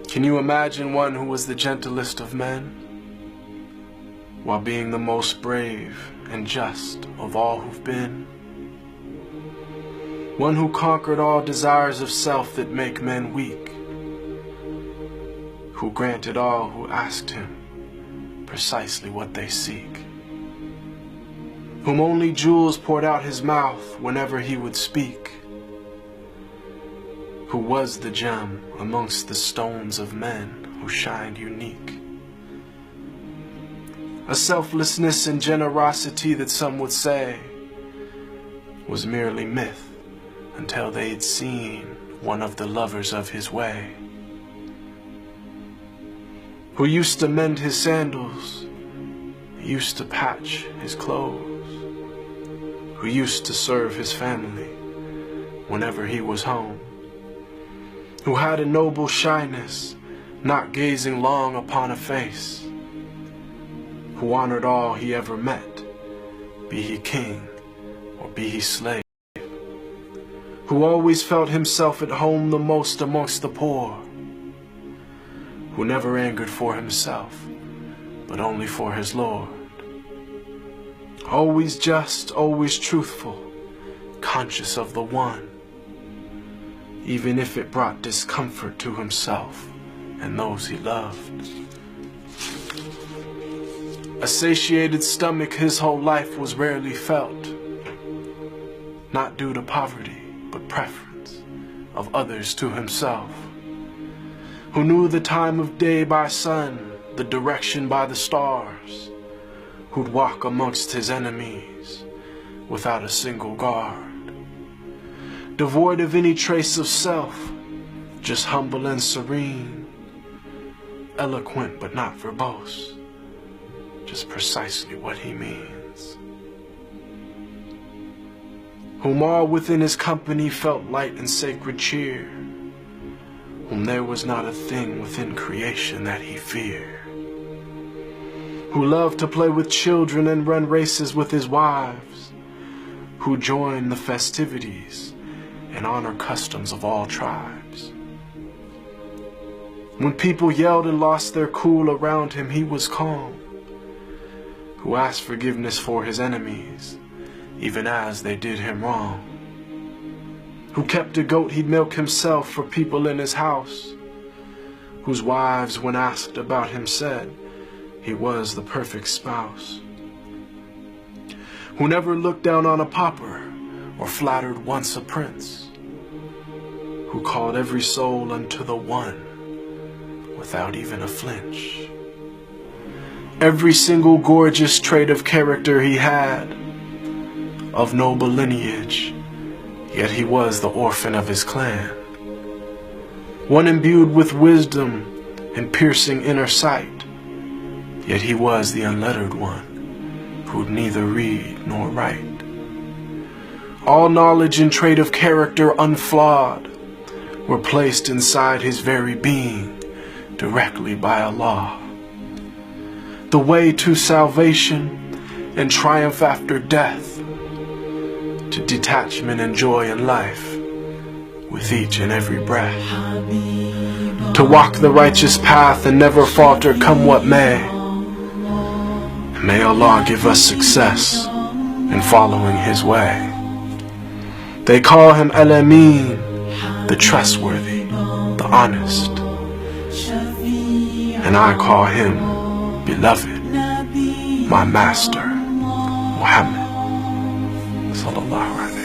Can you imagine one who was the gentlest of men, while being the most brave and just of all who've been? One who conquered all desires of self that make men weak, who granted all who asked him precisely what they seek, whom only jewels poured out his mouth whenever he would speak, who was the gem amongst the stones of men who shined unique. A selflessness and generosity that some would say was merely myth until they'd seen one of the lovers of his way, who used to mend his sandals, used to patch his clothes, who used to serve his family whenever he was home, who had a noble shyness, not gazing long upon a face, who honored all he ever met, be he king or be he slave, who always felt himself at home the most amongst the poor, who never angered for himself, but only for his Lord. Always just, always truthful, conscious of the one, even if it brought discomfort to himself and those he loved. A satiated stomach his whole life was rarely felt, not due to poverty, but preference of others to himself, who knew the time of day by sun, the direction by the stars, who'd walk amongst his enemies without a single guard, devoid of any trace of self, just humble and serene, eloquent but not verbose, just precisely what he means, whom all within his company felt light and sacred cheer, whom there was not a thing within creation that he feared, who loved to play with children and run races with his wives, who joined the festivities and honor customs of all tribes. When people yelled and lost their cool around him, he was calm, who asked forgiveness for his enemies, even as they did him wrong, who kept a goat he'd milk himself for people in his house, whose wives, when asked about him, said he was the perfect spouse, who never looked down on a pauper or flattered once a prince, who called every soul unto the one without even a flinch. Every single gorgeous trait of character he had, of noble lineage, yet he was the orphan of his clan, one imbued with wisdom and piercing inner sight, yet he was the unlettered one, who'd neither read nor write. All knowledge and trait of character unflawed were placed inside his very being directly by Allah. The way to salvation and triumph after death, to detachment and joy in life with each and every breath, to walk the righteous path and never falter come what may. May Allah give us success in following his way. They call him Al-Amin, the trustworthy, the honest, and I call him beloved, my master, Muhammad sallallahu alaihi wasallam.